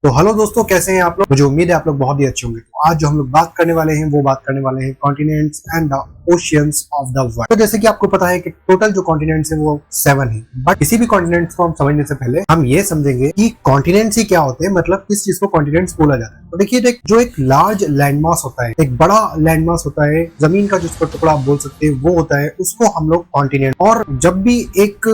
तो हेलो दोस्तों, कैसे हैं आप लोग। मुझे उम्मीद है आप लोग बहुत ही अच्छे होंगे। तो आज जो हम लोग बात करने वाले हैं वो बात करने वाले हैं continents and the oceans of the world. तो जैसे कि आपको पता है कि टोटल जो कॉन्टिनेंट्स है वो 7 है, बट किसी भी कॉन्टिनेंट्स को हम समझने से पहले हम ये समझेंगे कि कॉन्टिनेंट्स ही क्या होते हैं, मतलब किस चीज को कॉन्टिनेंट्स बोला जाता है। तो देखिए, जो एक लार्ज लैंडमास होता है, एक बड़ा लैंडमास होता है, जमीन का जिसको टुकड़ा आप बोल सकते हैं वो होता है, उसको हम लोग कॉन्टिनेंट। और जब भी एक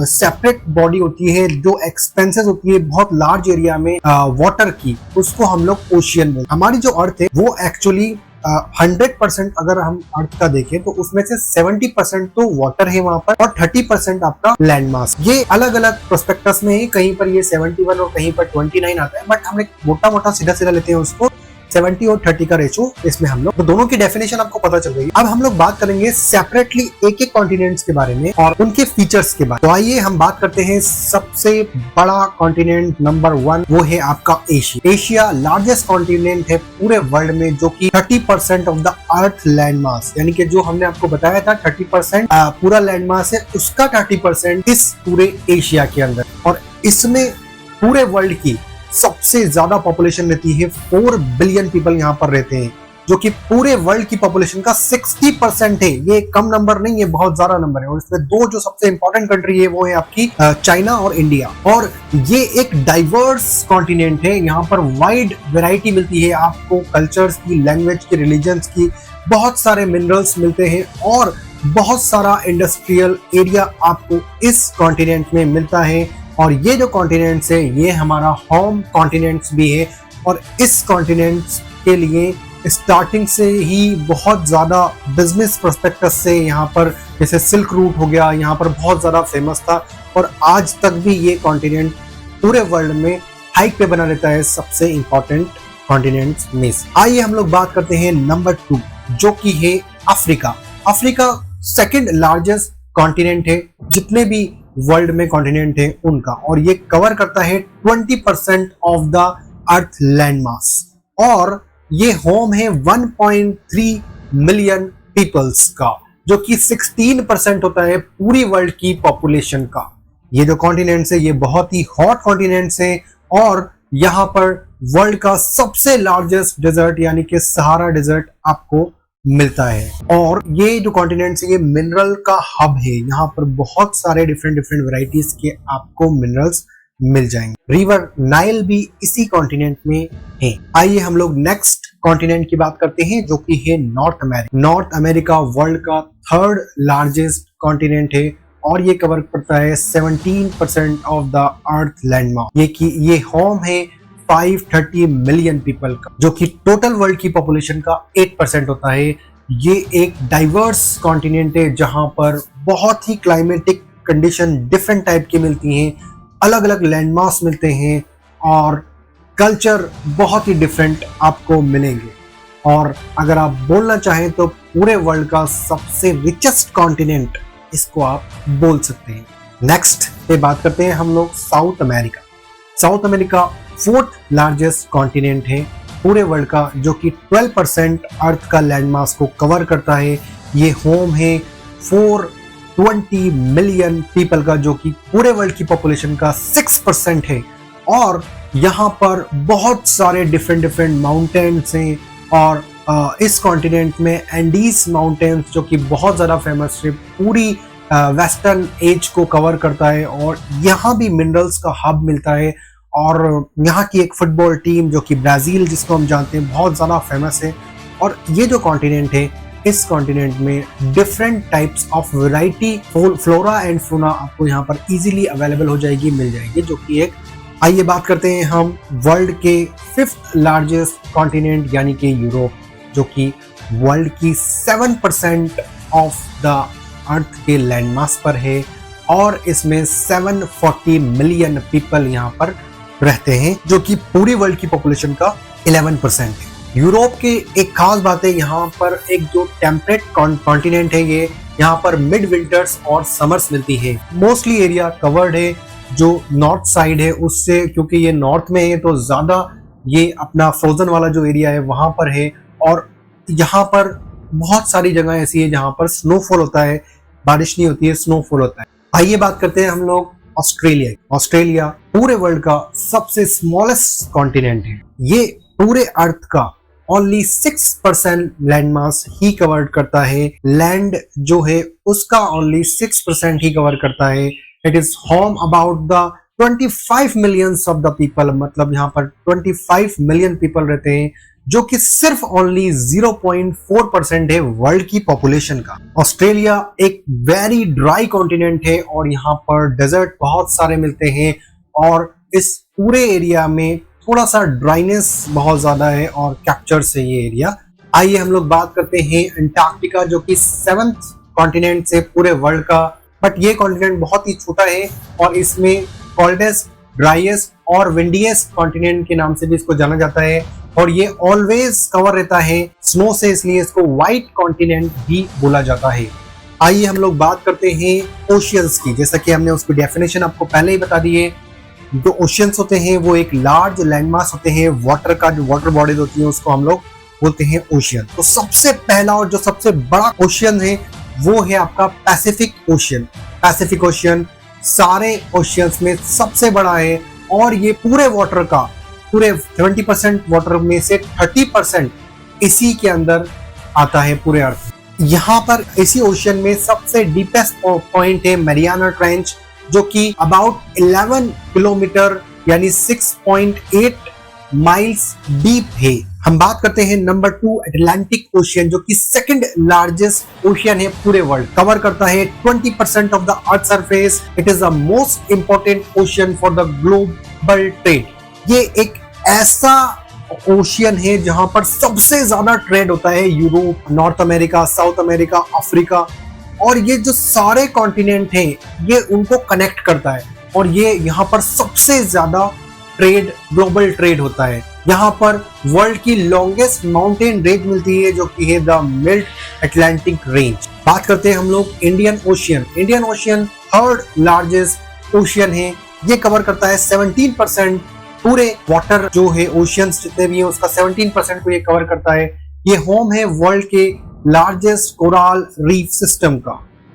सेपरेट बॉडी होती है जो एक्सपेंसेस होती है बहुत लार्ज एरिया में वाटर की, उसको हम लोग ओशियन बोलते हैं। हमारी जो अर्थ है वो एक्चुअली 100% अगर हम अर्थ का देखें तो उसमें से 70% तो वाटर है वहां पर और 30% आपका लैंड मास। ये अलग अलग प्रोस्पेक्टस में है, कहीं पर ये 71 और कहीं पर 29 आता है, बट हम एक मोटा मोटा सीधा सीधा लेते हैं उसको 70 और 30 का रेशो इसमें हम लोग, तो दोनों की डेफिनेशन आपको पता चल गई। अब हम लोग बात करेंगे सेपरेटली एक एक कॉन्टिनेंट्स के बारे में और उनके फीचर्स के बारे में। तो आइए हम बात करते हैं सबसे बड़ा कॉन्टिनेंट नंबर 1, वो है आपका एशिया। एशिया लार्जेस्ट कॉन्टिनेंट है पूरे वर्ल्ड में, जो कि 30% of the earth land mass, यानी कि जो हमने आपको बताया था 30% पूरा लैंड मास है, उसका 30% इस पूरे एशिया के अंदर। और इसमें पूरे वर्ल्ड की सबसे ज्यादा पॉपुलेशन रहती है, 4 बिलियन पीपल यहाँ पर रहते हैं, जो कि पूरे वर्ल्ड की पॉपुलेशन का 60% है। ये कम नंबर नहीं है, बहुत ज्यादा नंबर है। और इसमें दो जो सबसे इंपॉर्टेंट कंट्री है वो है आपकी चाइना और इंडिया। और ये एक डाइवर्स कॉन्टिनेंट है, यहाँ पर वाइड वैरायटी मिलती है आपको, कल्चर्स की, लैंग्वेज की, रिलीजन्स की, बहुत सारे मिनरल्स मिलते हैं और बहुत सारा इंडस्ट्रियल एरिया आपको इस कॉन्टिनेंट में मिलता है। और ये जो कॉन्टिनेंट्स है ये हमारा होम कॉन्टिनेंट्स भी है। और इस कॉन्टिनेंट्स के लिए स्टार्टिंग से ही बहुत ज्यादा बिजनेस प्रोस्पेक्टस से यहाँ पर, जैसे सिल्क रूट हो गया, यहाँ पर बहुत ज्यादा फेमस था और आज तक भी ये कॉन्टिनेंट पूरे वर्ल्ड में हाइक पे बना रहता है सबसे इंपॉर्टेंट कॉन्टिनेंट्स में से। आइए हम लोग बात करते हैं नंबर 2, जो कि है Africa. Africa second largest continent है जितने भी वर्ल्ड में कॉन्टिनेंट है उनका, और ये कवर करता है 20% of the earth land mass. और ये होम है 1.3 मिलियन पीपल्स का, जो कि 16% होता है पूरी वर्ल्ड की पॉपुलेशन का। ये जो कॉन्टिनेंट्स है ये बहुत ही हॉट कॉन्टिनेंट्स है और यहाँ पर वर्ल्ड का सबसे लार्जेस्ट डेजर्ट यानी कि सहारा डेजर्ट आपको मिलता है। और ये जो कॉन्टिनेंट्स है ये मिनरल का हब है, यहाँ पर बहुत सारे डिफरेंट वैरायटीज के आपको मिनरल्स मिल जाएंगे। रिवर नाइल भी इसी कॉन्टिनेंट में है। आइए हम लोग नेक्स्ट कॉन्टिनेंट की बात करते हैं, जो कि है north America. North America world का 3rd लार्जेस्ट कॉन्टिनेंट है और ये कवर करता है 17% of the earth land mass. ये होम है 530 मिलियन पीपल का, जो कि टोटल वर्ल्ड की पॉपुलेशन का 8% होता है। ये एक डाइवर्स कॉन्टिनेंट है जहां पर बहुत ही क्लाइमेटिक कंडीशन डिफरेंट टाइप की मिलती हैं, अलग अलग लैंडमार्क्स मिलते हैं और कल्चर बहुत ही डिफरेंट आपको मिलेंगे। और अगर आप बोलना चाहें तो पूरे वर्ल्ड का सबसे रिचेस्ट कॉन्टिनेंट इसको आप बोल सकते हैं। नेक्स्ट पे बात करते हैं हम लोग south America. South America 4th largest continent है पूरे वर्ल्ड का, जो कि 12% अर्थ का लैंडमास को कवर करता है। ये होम है 420 मिलियन पीपल का, जो कि पूरे वर्ल्ड की पॉपुलेशन का 6% है। और यहाँ पर बहुत सारे डिफरेंट माउंटेन्स हैं और इस कॉन्टिनेंट में एंडीज माउंटेन्स, जो कि बहुत ज़्यादा फेमस है, पूरी वेस्टर्न एज को कवर करता है। और यहाँ भी मिनरल्स का हब मिलता है। और यहाँ की एक फुटबॉल टीम, जो कि ब्राजील जिसको हम जानते हैं, बहुत ज़्यादा फेमस है। और ये जो कॉन्टिनेंट है, इस कॉन्टिनेंट में different types of variety flora and fauna आपको यहाँ पर इजीली अवेलेबल हो जाएगी, मिल जाएगी, जो कि एक। आइए बात करते हैं हम वर्ल्ड के 5th लार्जेस्ट कॉन्टिनेंट यानी कि यूरोप, जो कि वर्ल्ड की 7% ऑफ द अर्थ के लैंडमास पर है और इसमें 740 मिलियन पीपल यहाँ पर रहते हैं, जो कि पूरी वर्ल्ड की पॉपुलेशन का 11% है। यूरोप की एक खास बात है, यहाँ पर एक जो टेम्परेट कॉन्टिनेंट है, ये यहाँ पर मिड विंटर्स और समर्स मिलती है। मोस्टली एरिया कवर्ड है जो नॉर्थ साइड है उससे, क्योंकि ये नॉर्थ में है तो ज्यादा ये अपना फ्रोजन वाला जो एरिया है वहां पर है। और यहाँ पर बहुत सारी जगह ऐसी है जहाँ पर स्नोफॉल होता है, बारिश नहीं होती है, स्नोफॉल होता है। आइए बात करते हैं हम लोग ऑस्ट्रेलिया। ऑस्ट्रेलिया पूरे वर्ल्ड का सबसे स्मॉलेस्ट कॉन्टिनेंट है। ये पूरे अर्थ का ओनली 6% लैंड मास ही कवर करता है। लैंड जो है उसका ओनली 6% ही कवर करता है। It is home about the 25 millions of the people, मतलब यहाँ पर 25 मिलियन पीपल रहते हैं, जो कि सिर्फ ओनली 0.4% है वर्ल्ड की पॉपुलेशन का। ऑस्ट्रेलिया एक वेरी ड्राई कॉन्टिनेंट है और यहाँ पर डेजर्ट बहुत सारे मिलते हैं और इस पूरे एरिया में थोड़ा सा ड्राइनेस बहुत ज्यादा है और कैप्चर्स है ये एरिया। आइए हम लोग बात करते हैं अंटार्कटिका, जो कि 7th कॉन्टिनेंट है पूरे वर्ल्ड का, बट ये कॉन्टिनेंट बहुत ही छोटा है और इसमें कोल्डेस्ट, ड्राइएस्ट और विंडीएस्ट कॉन्टिनेंट के नाम से भी इसको जाना जाता है और ये ऑलवेज कवर रहता है स्नो से, इसलिए इसको व्हाइट कॉन्टिनेंट भी बोला जाता है। आइए हम लोग बात करते हैं ओशियंस की। जैसा कि हमने उसकी डेफिनेशन आपको पहले ही बता दी है। जो ओशियंस होते हैं वो एक लार्ज लैंडमास होते हैं, वाटर का जो वाटर बॉडीज होती है उसको हम लोग बोलते हैं ओशियन। तो सबसे पहला और जो सबसे बड़ा ओशियन है वो है आपका पैसिफिक ओशियन। पैसिफिक ओशियन सारे ओशियंस में सबसे बड़ा है और ये पूरे वाटर का पूरे 70% वाटर में से 30% इसी के अंदर आता है पूरे अर्थ। यहाँ पर इसी ओशियन में सबसे डीपेस्ट पॉइंट है मैरियाना ट्रेंच, जो कि अबाउट 11 किलोमीटर यानी 6.8 माइल्स डीप है। हम बात करते हैं नंबर 2 अटलांटिक ओशियन, जो कि सेकंड लार्जेस्ट ओशियन है पूरे वर्ल्ड, कवर करता है 20% of the earth surface. It is the most important ocean for the global trade. ये एक ऐसा ओशियन है जहां पर सबसे ज्यादा ट्रेड होता है Europe, north America, south America, Africa, और ये जो सारे कॉन्टिनेंट हैं ये उनको कनेक्ट करता है और ये यहाँ पर सबसे ज्यादा ट्रेड, ग्लोबल ट्रेड होता है। यहाँ पर वर्ल्ड की लॉन्गेस्ट माउंटेन रेंज मिलती है, जो कि है द मिड अटलांटिक रेंज। बात करते हैं हम लोग Indian ocean. Indian ocean third largest ocean है। ये कवर करता है 17% पूरे वाटर जो है ओशियंस जितने भी हैं उसका 17% को ये कवर करता है। ये होम है वर्ल्ड के लार्जेस्ट कोरल रीफ सिस्टम का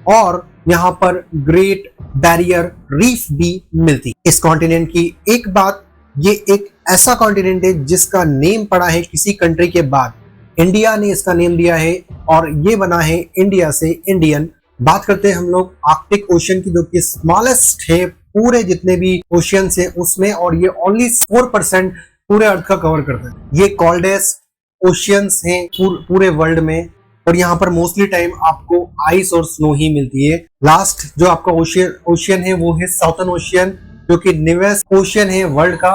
और यहाँ पर ग्रेट बैरियर रीफ भी मिलती है। इस कॉन्टिनेंट की एक बात, ये एक ऐसा कॉन्टिनेंट है जिसका नेम पड़ा है किसी कंट्री के बाद। इंडिया ने इसका नेम दिया है और ये बना है इंडिया से इंडियन। बात करते हैं हम लोग आर्कटिक ओशियन की, जो कि स्मॉलेस्ट है पूरे जितने भी ओशियंस हैं उसमें, और ये ओनली 4% पूरे अर्थ का कवर करता है। ये कोल्डेस्ट ओशियंस हैं पूरे वर्ल्ड में और यहाँ पर मोस्टली टाइम आपको आइस और स्नो ही मिलती है। लास्ट जो आपका ओशियन है वो है साउथर्न ओशियन, जो कि न्यूएस्ट ओशियन है वर्ल्ड का।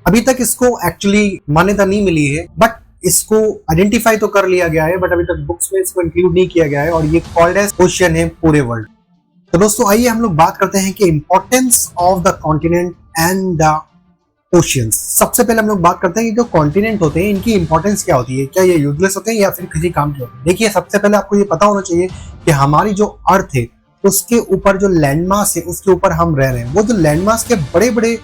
अभी तक इसको एक्चुअली मान्यता नहीं मिली है, बट इसको आइडेंटिफाई तो कर लिया गया है, बट अभी तक बुक्स में इसको इंक्लूड नहीं किया गया है और ये कोल्डेस्ट ओशियन है पूरे वर्ल्ड। तो दोस्तों आइए हम लोग बात करते हैं कि importance of the continent and the oceans. सबसे पहले हम लोग बात करते हैं कि जो कॉन्टिनेंट होते हैं इनकी इंपॉर्टेंस क्या होती है, क्या ये यूजलेस होते हैं या फिर किसी काम के होते हैं। देखिए, सबसे पहले आपको ये पता होना चाहिए कि हमारी जो अर्थ है उसके ऊपर जो लैंडमास है उसके ऊपर हम रह रहे हैं, वो जो लैंडमास के बड़े बड़े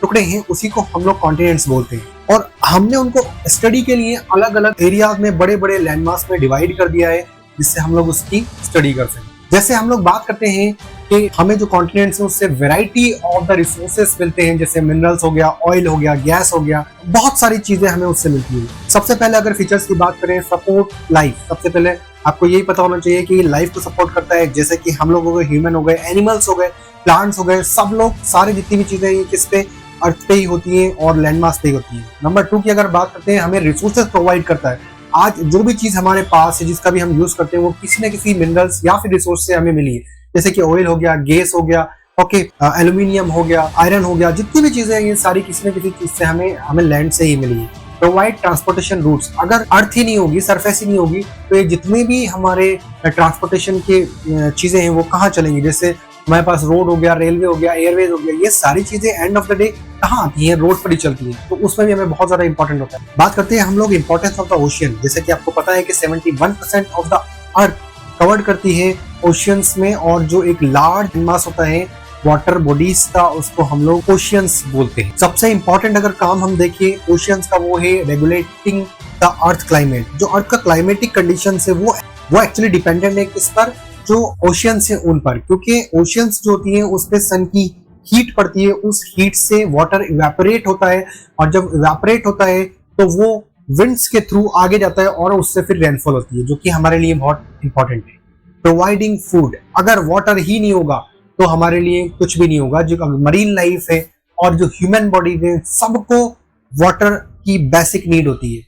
टुकड़े हैं उसी को हम लोग कॉन्टिनेंट्स बोलते हैं और हमने उनको स्टडी के लिए अलग अलग एरियाज में बड़े बड़े लैंडमास में डिवाइड कर दिया है, जिससे हम लोग उसकी स्टडी कर सकें। जैसे हम लोग बात करते हैं कि हमें जो कॉन्टिनेंट्स हैं उससे वैरायटी ऑफ द रिसोर्सेस मिलते हैं, जैसे मिनरल्स हो गया, ऑयल हो गया, गैस हो गया, बहुत सारी चीजें हमें उससे मिलती हैं। सबसे पहले अगर फीचर्स की बात करें, सपोर्ट लाइफ। सबसे पहले आपको यही पता होना चाहिए कि लाइफ को सपोर्ट करता है, जैसे कि हम लोग हो गए, ह्यूमन हो गए, एनिमल्स हो गए, प्लांट्स हो गए, सब लोग, सारी जितनी भी चीजें ये किस पे, अर्थ पे ही होती हैं और लैंडमास पे ही होती हैं। नंबर 2 की अगर बात करते हैं, हमें रिसोर्सेज प्रोवाइड करता है। आज जो भी चीज हमारे पास है, जिसका भी हम यूज करते हैं, वो किसी न किसी मिनरल्स या फिर रिसोर्स से हमें मिली है, जैसे कि ऑयल हो गया, गैस हो गया, ओके, एल्यूमिनियम हो गया, आयरन हो गया, जितनी भी चीजें हैं ये सारी किसी न किसी चीज से हमें लैंड से ही मिली है। Provide transportation roots. अगर अर्थ ही नहीं होगी, सरफेस ही नहीं होगी, तो ये जितने भी हमारे ट्रांसपोर्टेशन की चीजें हैं वो कहाँ चलेंगी। जैसे हमारे पास रोड हो गया, रेलवे हो गया, एयरवेज हो गया, ये सारी चीजें एंड ऑफ द डे कहाँ आती है, रोड पर ही चलती है, तो उसमें भी हमें बहुत ज्यादा इंपॉर्टेंट होता है। बात करते हैं हम लोग इंपॉर्टेंस ऑफ द ओशियन। जैसे कि आपको पता है कि 71% ऑफ द अर्थ कवर करती है ओशियंस में, और जो एक लार्ज मास होता है वाटर बॉडीज का, उसको हम लोग ओशियंस बोलते हैं। सबसे इंपॉर्टेंट अगर काम हम देखिए ओशियंस का, वो है रेगुलेटिंग द अर्थ क्लाइमेट। जो अर्थ का क्लाइमेटिक कंडीशन है वो एक्चुअली डिपेंडेंट है किस पर, जो ओशियंस है उन पर, क्योंकि ओशियंस जो होती है उस पे सन की हीट पड़ती है, उस हीट से वाटर इवेपोरेट होता है, और जब इवेपोरेट होता है तो वो विंड्स के थ्रू आगे जाता है और उससे फिर रेनफॉल होती है, जो कि हमारे लिए बहुत इंपॉर्टेंट है। प्रोवाइडिंग फूड, अगर वाटर ही नहीं होगा तो हमारे लिए कुछ भी नहीं होगा। जो मरीन लाइफ है और जो ह्यूमन बॉडी है, सबको वाटर की बेसिक नीड होती है।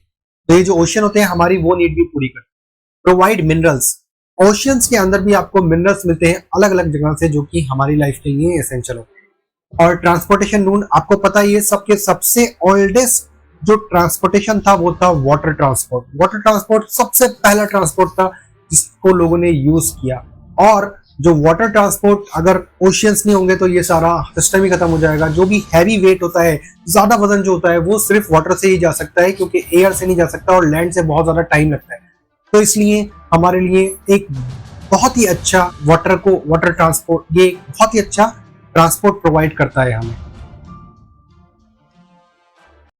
तो ये जो ओशन होते हैं हमारी वो नीड भी पूरी करते हैं। प्रोवाइड मिनरल्स, ओशियंस के अंदर भी आपको मिनरल्स मिलते हैं अलग अलग जगह से, जो कि हमारी लाइफ के लिए एसेंशियल होते हैं। और ट्रांसपोर्टेशन रूट, आपको पता है ये सबके सबसे ओल्डेस्ट जो ट्रांसपोर्टेशन था वो था वाटर ट्रांसपोर्ट। वाटर ट्रांसपोर्ट सबसे पहला ट्रांसपोर्ट था जिसको लोगों ने यूज किया। और जो वाटर ट्रांसपोर्ट, अगर ओशियंस नहीं होंगे तो ये सारा सिस्टम ही खत्म हो जाएगा। जो भी हैवी वेट होता है, ज्यादा वजन जो होता है, वो सिर्फ वाटर से ही जा सकता है, क्योंकि एयर से नहीं जा सकता और लैंड से बहुत ज्यादा टाइम लगता है। तो इसलिए हमारे लिए एक बहुत ही अच्छा वाटर ट्रांसपोर्ट, ये बहुत ही अच्छा ट्रांसपोर्ट प्रोवाइड करता है हमें।